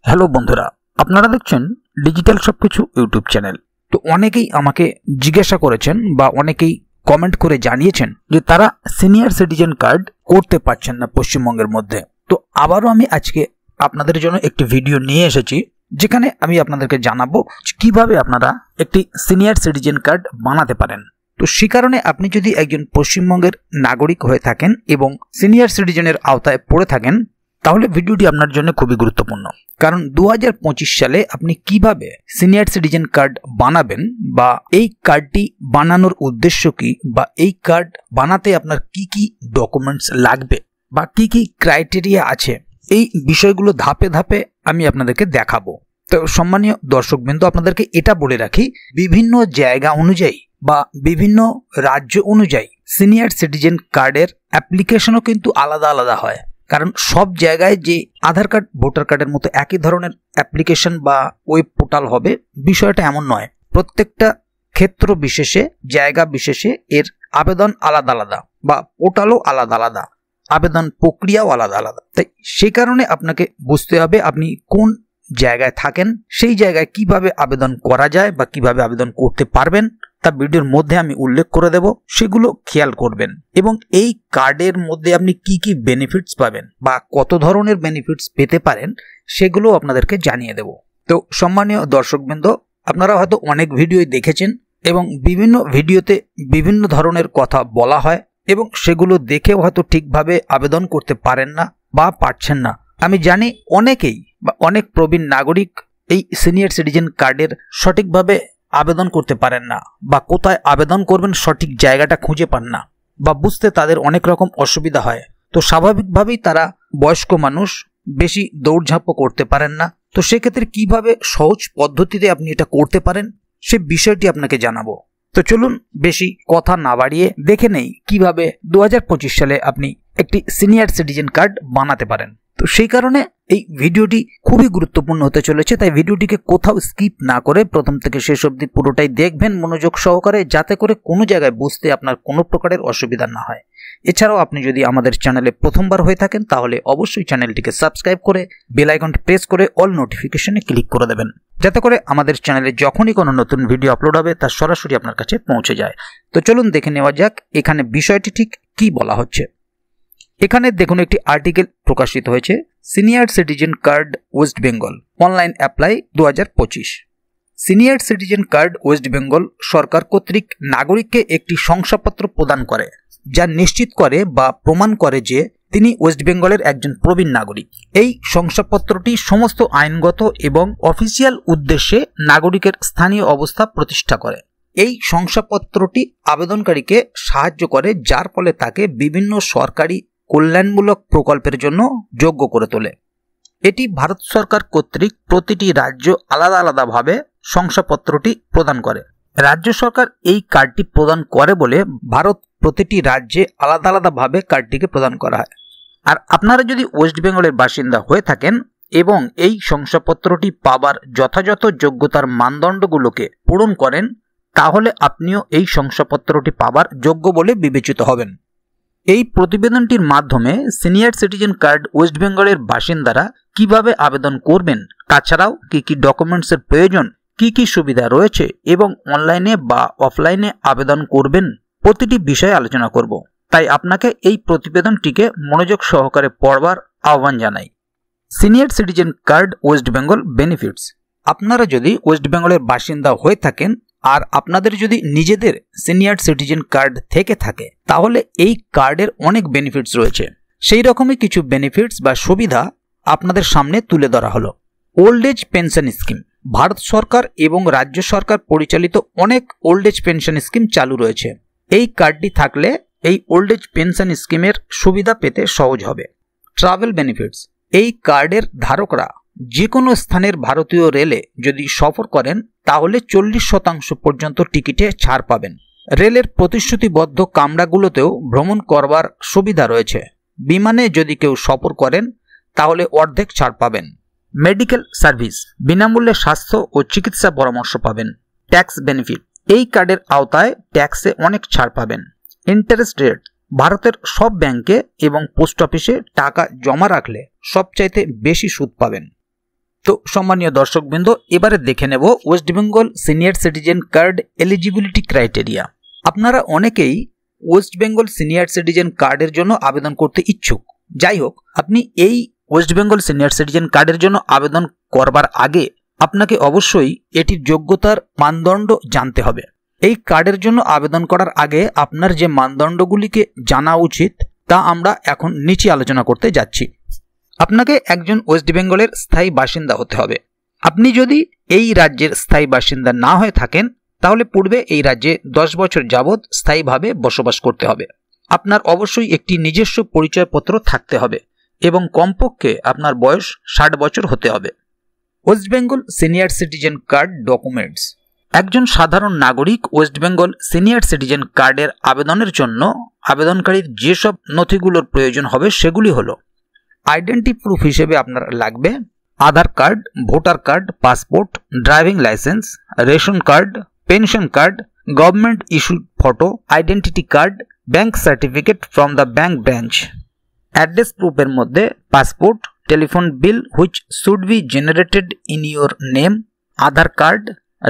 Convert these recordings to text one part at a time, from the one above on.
Hello বন্ধুরা, আপনারা দেখছেন ডিজিটাল সবকিছু ইউটিউব চ্যানেল। তো অনেকেই আমাকে জিজ্ঞাসা করেছেন বা অনেকেই কমেন্ট করে জানিয়েছেন যে তারা সিনিয়র সিটিজেন কার্ড করতে পারছেন না পশ্চিমবঙ্গের মধ্যে। তো আবারও আমি আজকে আপনাদের জন্য একটি ভিডিও নিয়ে এসেছি, যেখানে আমি আপনাদেরকে জানাবো কিভাবে আপনারা একটি সিনিয়র সিটিজেন কার্ড বানাতে পারেন। তো সে কারণে আপনি যদি একজন পশ্চিমবঙ্গের নাগরিক হয়ে থাকেন এবং সিনিয়র সিটিজেনের আওতায় পড়ে থাকেন, তাহলে ভিডিওটি আপনার জন্য খুবই গুরুত্বপূর্ণ। কারণ 2025 সালে আপনি কিভাবে সিনিয়র সিটিজেন কার্ড বানাবেন বা এই কার্ডটি বানানোর উদ্দেশ্য কি, বা এই কার্ড বানাতে আপনার কি কি ডকুমেন্টস লাগবে বা কি কি ক্রাইটেরিয়া আছে, এই বিষয়গুলো ধাপে ধাপে আমি আপনাদেরকে দেখাবো। তো সম্মানীয় দর্শকবৃন্দ, আপনাদেরকে এটা বলে রাখি, বিভিন্ন জায়গা অনুযায়ী বা বিভিন্ন রাজ্য অনুযায়ী সিনিয়র সিটিজেন কার্ডের অ্যাপ্লিকেশনও কিন্তু আলাদা আলাদা হয়। কারণ সব জায়গায় যে আধার কার্ড ভোটার কার্ডের মতো একই ধরনের অ্যাপ্লিকেশন বা ওয়েব পোর্টাল হবে, বিষয়টা এমন নয়। প্রত্যেকটা ক্ষেত্র বিশেষে, জায়গা বিশেষে এর আবেদন আলাদা আলাদা বা পোর্টালও আলাদা আলাদা, আবেদন প্রক্রিয়াও আলাদা আলাদা। তাই সে কারণে আপনাকে বুঝতে হবে আপনি কোন জায়গায় থাকেন, সেই জায়গায় কিভাবে আবেদন করা যায় বা কিভাবে আবেদন করতে পারবেন তা ভিডিওর মধ্যে আমি উল্লেখ করে দেব, সেগুলো খেয়াল করবেন। এবং এই কার্ডের মধ্যে আপনি কি কি বেনিফিটস পাবেন বা কত ধরনের বেনিফিটস পেতে পারেন, সেগুলো আপনাদেরকে জানিয়ে দেব। তো সম্মানীয় দর্শকবৃন্দ, আপনারা হয়তো অনেক ভিডিওই দেখেছেন এবং বিভিন্ন ভিডিওতে বিভিন্ন ধরনের কথা বলা হয় এবং সেগুলো দেখেও হয়তো ঠিকভাবে আবেদন করতে পারেন না বা পারছেন না। আমি জানি অনেকেই বা অনেক প্রবীণ নাগরিক এই সিনিয়র সিটিজেন কার্ডের সঠিকভাবে আবেদন করতে পারেন না বা কোথায় আবেদন করবেন সঠিক জায়গাটা খুঁজে পান না বা বুঝতে তাদের অনেক রকম অসুবিধা হয়। তো স্বাভাবিকভাবেই তারা বয়স্ক মানুষ, বেশি দৌড়ঝাঁপও করতে পারেন না। তো সেক্ষেত্রে কিভাবে সহজ পদ্ধতিতে আপনি এটা করতে পারেন, সে বিষয়টি আপনাকে জানাবো। তো চলুন বেশি কথা না বাড়িয়ে দেখে নেই কিভাবে 2025 সালে আপনি একটি সিনিয়র সিটিজেন কার্ড বানাতে পারেন। তো সেই কারণে এই ভিডিওটি খুবই গুরুত্বপূর্ণ হতে চলেছে, তাই ভিডিওটিকে কোথাও স্কিপ না করে প্রথম থেকে শেষ অবধি পুরোটাই দেখবেন মনোযোগ সহকারে, যাতে করে কোনো জায়গায় বুঝতে আপনার কোনো প্রকারের অসুবিধা না হয়। এছাড়াও আপনি যদি আমাদের চ্যানেলে প্রথমবার হয়ে থাকেন, তাহলে অবশ্যই চ্যানেলটিকে সাবস্ক্রাইব করে বেল আইকনটি প্রেস করে অল নোটিফিকেশনে ক্লিক করে দেবেন, যাতে করে আমাদের চ্যানেলে যখনই কোনো নতুন ভিডিও আপলোড হবে তা সরাসরি আপনার কাছে পৌঁছে যায়। তো চলুন দেখে নেওয়া যাক এখানে বিষয়টি ঠিক কি বলা হচ্ছে। এখানে দেখুন একটি আর্টিকেল প্রকাশিত হয়েছে, senior citizen card West Bengal online apply 2025। Senior citizen card West Bengal সরকার কর্তৃক নাগরিককে একটি শংসাপত্র প্রদান করে, যা নিশ্চিত করে বা প্রমাণ করে যে তিনি ওয়েস্ট বেঙ্গলের একজন প্রবীণ নাগরিক। এই শংসাপত্রটি সমস্ত আইনগত এবং অফিসিয়াল উদ্দেশ্যে নাগরিকের স্থানীয় অবস্থা প্রতিষ্ঠা করে। এই শংসাপত্রটি আবেদনকারীকে সাহায্য করে, যার ফলে তাকে বিভিন্ন সরকারি কল্যাণমূলক প্রকল্পের জন্য যোগ্য করে তোলে। এটি ভারত সরকার কর্তৃক প্রতিটি রাজ্য আলাদা আলাদাভাবে শংসাপত্রটি প্রদান করে। রাজ্য সরকার এই কার্ডটি প্রদান করে বলে ভারত প্রতিটি রাজ্যে আলাদা আলাদাভাবে কার্ডটিকে প্রদান করা হয়। আর আপনারা যদি ওয়েস্ট বেঙ্গলের বাসিন্দা হয়ে থাকেন এবং এই শংসাপত্রটি পাবার যথাযথ যোগ্যতার মানদণ্ডগুলোকে পূরণ করেন, তাহলে আপনিও এই শংসাপত্রটি পাবার যোগ্য বলে বিবেচিত হবেন। এই প্রতিবেদনটির মাধ্যমে সিনিয়র সিটিজেন কার্ড ওয়েস্ট বেঙ্গলের বাসিন্দারা কিভাবে আবেদন করবেন, তাছাড়াও কি কি ডকুমেন্টসের প্রয়োজন, কি কি সুবিধা রয়েছে এবং অনলাইনে বা অফলাইনে আবেদন করবেন, প্রতিটি বিষয়ে আলোচনা করব। তাই আপনাকে এই প্রতিবেদনটিকে মনোযোগ সহকারে পড়বার আহ্বান জানাই। Senior citizen card West Bengal benefits. আপনারা যদি ওয়েস্ট বেঙ্গলের বাসিন্দা হয়ে থাকেন আর আপনাদের যদি নিজেদের সিনিয়র সিটিজেন কার্ড থেকে থাকে, তাহলে এই কার্ডের অনেক বেনিফিটস রয়েছে। সেই রকমই কিছু বেনিফিটস বা সুবিধা আপনাদের সামনে তুলে ধরা হলো। Old age pension scheme. Bharat সরকার এবং রাজ্য সরকার পরিচালিত অনেক ওল্ড এজ পেনশন স্কিম চালু রয়েছে। এই কার্ডটি থাকলে এই ওল্ড এজ পেনশন স্কিমের সুবিধা পেতে সহজ হবে। Travel benefits. এই কার্ডের ধারকরা যে কোনো স্থানের ভারতীয় রেলে যদি সফর করেন, তাহলে 40% পর্যন্ত টিকিটে ছাড় পাবেন। রেলের প্রতিশ্রুতিবদ্ধ কামরাগুলোতেও ভ্রমণ করবার সুবিধা রয়েছে। বিমানে যদি কেউ সফর করেন, তাহলে অর্ধেক ছাড় পাবেন। Medical service. বিনামূল্যে স্বাস্থ্য ও চিকিৎসা পরামর্শ পাবেন। Tax benefit. এই কার্ডের আওতায় ট্যাক্সে অনেক ছাড় পাবেন। Interest rate. ভারতের সব ব্যাংকে এবং পোস্ট অফিসে টাকা জমা রাখলে সবচাইতে বেশি সুদ পাবেন। তো সম্মানীয় দর্শকবৃন্দ, এবারে দেখে নেব West Bengal senior citizen card eligibility criteria. আপনারা অনেকেই ওয়েস্ট বেঙ্গল সিনিয়র সিটিজেন কার্ডের জন্য আবেদন করতে ইচ্ছুক। যাই হোক, আপনি এই ওয়েস্ট বেঙ্গল সিনিয়র সিটিজেন কার্ডের জন্য আবেদন করবার আগে আপনাকে অবশ্যই এটির যোগ্যতার মানদণ্ড জানতে হবে। এই কার্ডের জন্য আবেদন করার আগে আপনার যে মানদণ্ডগুলিকে জানা উচিত তা আমরা এখন নিচে আলোচনা করতে যাচ্ছি। আপনাকে একজন ওয়েস্ট বেঙ্গলের স্থায়ী বাসিন্দা হতে হবে। আপনি যদি এই রাজ্যের স্থায়ী বাসিন্দা না হয়ে থাকেন তাহলে পূর্বে এই রাজ্যে 10 বছর যাবৎ স্থায়ীভাবে বসবাস করতে হবে। আপনার অবশ্যই একটি নিজস্ব পরিচয়পত্র থাকতে হবে এবং কমপক্ষে আপনার বয়স 60 বছর হতে হবে। West Bengal senior citizen card documents. একজন সাধারণ নাগরিক ওয়েস্ট বেঙ্গল সিনিয়র সিটিজেন কার্ডের আবেদনের জন্য আবেদনকারীর যেসব নথিগুলোর প্রয়োজন হবে সেগুলি হলো: আইডেন্টি প্রুফ হিসেবে আপনার লাগবে Aadhaar card, voter card, passport, driving licence, ration card, pension card, government issued photo, identity card, bank certificate from the bank branch. Address প্রুফের মধ্যে passport, telephone bill which should be generated in your name, Aadhaar card,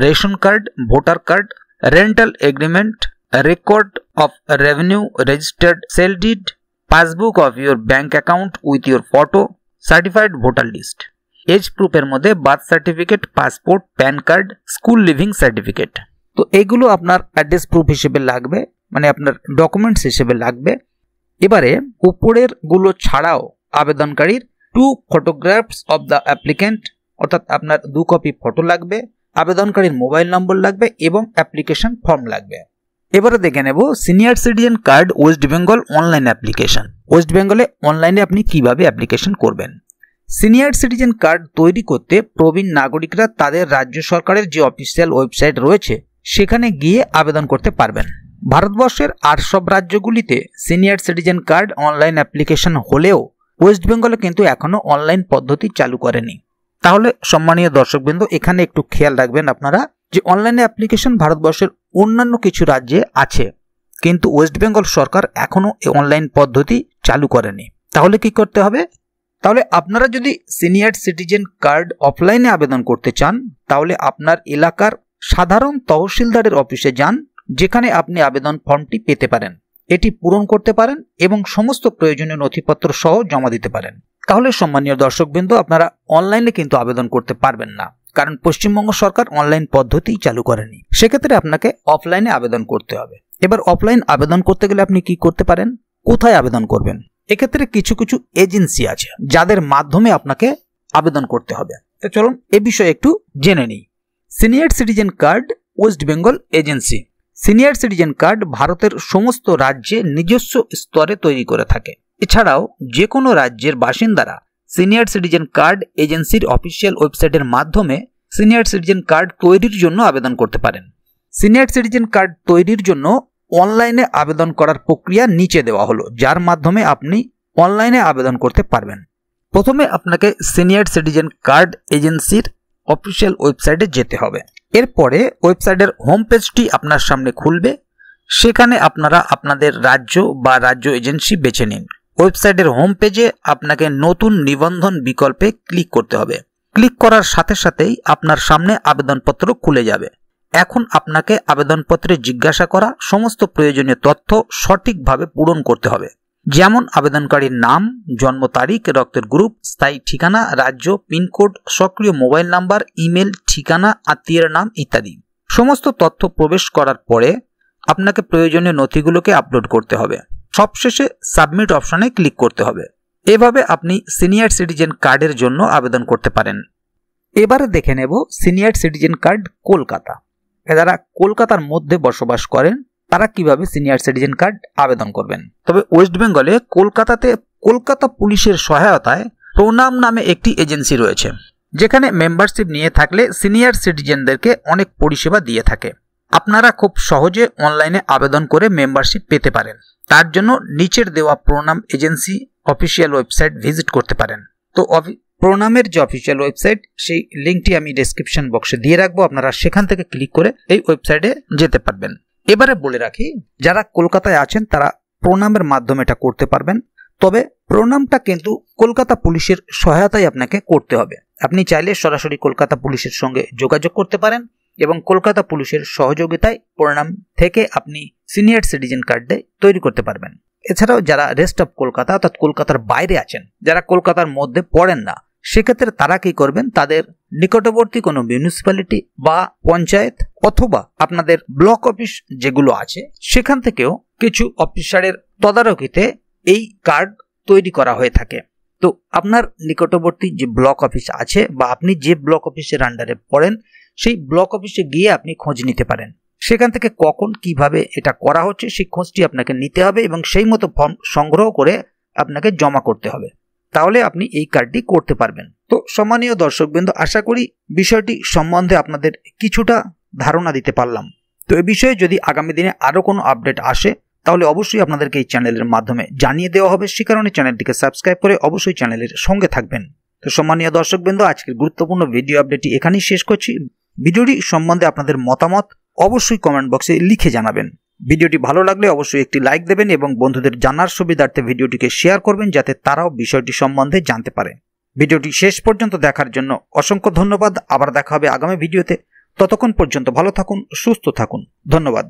ration card, voter card, rental agreement, record of revenue registered sale deed, passbook of your bank account with your photo, certified voter list. Age প্রুফের মধ্যে birth certificate, passport, PAN card, school leaving certificate. তো এগুলো আপনার address proof হিসেবে লাগবে, মানে আপনার documents হিসেবে লাগবে। এবারে উপরের গুলো ছাড়াও আবেদনকারীর 2 photographs of the applicant, অর্থাৎ আপনার 2 কপি ফটো লাগবে, আবেদনকারীর মোবাইল নম্বর লাগবে এবং অ্যাপ্লিকেশন ফর্ম লাগবে। এবারে দেখে নেব senior citizen card West Bengal online application. West বেঙ্গলে অনলাইনে আপনি কিভাবে অ্যাপ্লিকেশন করবেন। সিনিয়র সিটিজেন কার্ড তৈরি করতে প্রবীণ নাগরিকরা তাদের রাজ্য সরকারের যে অফিসিয়াল ওয়েবসাইট রয়েছে সেখানে গিয়ে আবেদন করতে পারবেন। ভারতবর্ষের 8 সব রাজ্যগুলিতে senior citizen card online application হলেও ওয়েস্ট বেঙ্গলে কিন্তু এখনো অনলাইন পদ্ধতি চালু করেনি। তাহলে সম্মানীয় দর্শকবৃন্দ, এখানে একটু খেয়াল রাখবেন আপনারা যে অনলাইনে অ্যাপ্লিকেশন ভারতবর্ষের অন্যান্য কিছু রাজ্যে আছে, কিন্তু ওয়েস্ট বেঙ্গল সরকার এখনো এই অনলাইন পদ্ধতি চালু করেনি। তাহলে কি করতে হবে? তাহলে আপনারা যদি সিনিয়র সিটিজেন কার্ড অফলাইনে আবেদন করতে চান তাহলে আপনার এলাকার সাধারণ তহসিলদারের অফিসে যান, যেখানে আপনি আবেদন ফর্মটি পেতে পারেন, এটি পূরণ করতে পারেন এবং সমস্ত প্রয়োজনীয় নথিপত্র সহ জমা দিতে পারেন। তাহলে সম্মানীয় দর্শকবৃন্দ, আপনারা অনলাইনে কিন্তু আবেদন করতে পারবেন না, কারণ পশ্চিমবঙ্গ সরকার অনলাইন পদ্ধতি চালু করেনি। সেক্ষেত্রে আপনাকে অফলাইনে আবেদন করতে হবে। এবার অফলাইন আবেদন করতে গেলে আপনি কি করতে পারেন, কোথায় আবেদন করবেন? এক্ষেত্রে কিছু কিছু এজেন্সি আছে যাদের মাধ্যমে আপনাকে আবেদন করতে হবে। তো চলুন এ বিষয়ে একটু জেনে নিই। Senior citizen card West Bengal agency. Senior citizen card ভারতের সমস্ত রাজ্যে নিজস্ব স্তরে তৈরি করে থাকে। এছাড়াও যে কোনো রাজ্যের বাসিন্দারা সিনিয়র সিটিজেন কার্ড এজেন্সির অফিসিয়াল ওয়েবসাইটের মাধ্যমে সিনিয়র সিটিজেন কার্ড তৈরির জন্য আবেদন করতে পারেন। সিনিয়র সিটিজেন কার্ড তৈরির জন্য অনলাইনে আবেদন করার প্রক্রিয়া নিচে দেওয়া হলো, যার মাধ্যমে আপনি অনলাইনে আবেদন করতে পারবেন। প্রথমে আপনাকে সিনিয়র সিটিজেন কার্ড এজেন্সির অফিসিয়াল ওয়েবসাইটে যেতে হবে। এরপরে ওয়েবসাইটের হোম পেজটি আপনার সামনে খুলবে। সেখানে আপনারা আপনাদের রাজ্য বা রাজ্য এজেন্সি বেছে নিন। ওয়েবসাইটের হোম পেজে আপনাকে নতুন নিবন্ধন বিকল্পে ক্লিক করতে হবে। ক্লিক করার সাথে সাথেই আপনার সামনে আবেদনপত্র খুলে যাবে। এখন আপনাকে আবেদনপত্রে জিজ্ঞাসা করা সমস্ত প্রয়োজনীয় তথ্য সঠিকভাবে পূরণ করতে হবে, যেমন আবেদনকারীর নাম, জন্ম তারিখ, রক্তের গ্রুপ, স্থায়ী ঠিকানা, রাজ্য, পিনকোড, সক্রিয় মোবাইল নাম্বার, ইমেল ঠিকানা, আত্মীয়ের নাম ইত্যাদি। সমস্ত তথ্য প্রবেশ করার পরে আপনাকে প্রয়োজনীয় নথিগুলোকে আপলোড করতে হবে। সবশেষে সাবমিট অপশনে ক্লিক করতে হবে। এভাবে আপনি সিনিয়র সিটিজেন কার্ডের জন্য আবেদন করতে পারেন। এবারে দেখে নেব সিনিয়র সিটিজেন কার্ড কলকাতা। যারা কলকাতার মধ্যে বসবাস করেন তারা কিভাবে সিনিয়র সিটিজেন কার্ড আবেদন করবেন। তবে ওয়েস্ট বেঙ্গলে কলকাতাতে কলকাতা পুলিশের সহায়তায় প্রণাম নামে একটি এজেন্সি রয়েছে, যেখানে মেম্বারশিপ নিয়ে থাকলে সিনিয়র সিটিজেনদেরকে অনেক পরিষেবা দিয়ে থাকে। আপনারা খুব সহজে অনলাইনে আবেদন করে মেম্বারশিপ পেতে পারেন। তার জন্য নিচের দেওয়া প্রণাম এজেন্সি অফিসিয়াল ওয়েবসাইট ভিজিট করতে পারেন। তো প্রণামের যে অফিসিয়াল ওয়েবসাইট, সেই লিঙ্কটি আমি ডেসক্রিপশন বক্সে দিয়ে রাখবো, আপনারা সেখান থেকে ক্লিক করে এই ওয়েবসাইটে যেতে পারবেন। এবারে বলে রাখি, যারা কলকাতায় আছেন তারা প্রণামের মাধ্যমে এটা করতে পারবেন। তবে প্রণামটা কিন্তু কলকাতা পুলিশের সহায়তায় আপনাকে করতে হবে। আপনি চাইলে সরাসরি কলকাতা পুলিশের সঙ্গে যোগাযোগ করতে পারেন এবং কলকাতা পুলিশের সহযোগিতায় প্রণাম থেকে আপনি সিনিয়র সিটিজেন কার্ড তৈরি করতে পারবেন। এছাড়াও যারা রেস্ট অফ কলকাতা অর্থাৎ কলকাতার বাইরে আছেন, যারা কলকাতার মধ্যে পড়েন না, সেক্ষেত্রে তারা কি করবেন, তাদের নিকটবর্তী কোনো মিউনিসিপ্যালিটি বা পঞ্চায়েত অথবা আপনাদের ব্লক অফিস যেগুলো আছে সেখান থেকেও কিছু অফিসারের তদারকিতে এই কার্ড তৈরি করা হয়ে থাকে। তো আপনার নিকটবর্তী যে ব্লক অফিস আছে বা আপনি যে ব্লক অফিসের আন্ডারে পড়েন সেই ব্লক অফিসে গিয়ে আপনি খোঁজ নিতে পারেন। সেখান থেকে কখন কিভাবে এটা করা হচ্ছে সেই খোঁজটি আপনাকে নিতে হবে এবং সেই মতো ফর্ম সংগ্রহ করে আপনাকে জমা করতে হবে, তাহলে আপনি এই কার্ডটি করতে পারবেন। তো সম্মানীয় দর্শকবৃন্দ, আশা করি বিষয়টি সম্বন্ধে আপনাদের কিছুটা ধারণা দিতে পারলাম। তো এই বিষয়ে যদি আগামী দিনে আরও কোনো আপডেট আসে তাহলে অবশ্যই আপনাদেরকে এই চ্যানেলের মাধ্যমে জানিয়ে দেওয়া হবে। সে কারণে চ্যানেলটিকে সাবস্ক্রাইব করে অবশ্যই চ্যানেলের সঙ্গে থাকবেন। তো সম্মানীয় দর্শকবৃন্দ, আজকের গুরুত্বপূর্ণ ভিডিও আপডেটটি এখানেই শেষ করছি। ভিডিওটি সম্বন্ধে আপনাদের মতামত অবশ্যই কমেন্ট বক্সে লিখে জানাবেন। ভিডিওটি ভালো লাগলে অবশ্যই একটি লাইক দেবেন এবং বন্ধুদের জানার সুবিধার্থে ভিডিওটিকে শেয়ার করবেন যাতে তারাও বিষয়টি সম্বন্ধে জানতে পারে। ভিডিওটি শেষ পর্যন্ত দেখার জন্য অসংখ্য ধন্যবাদ। আবার দেখা হবে আগামী ভিডিওতে। ততক্ষণ পর্যন্ত ভালো থাকুন, সুস্থ থাকুন। ধন্যবাদ।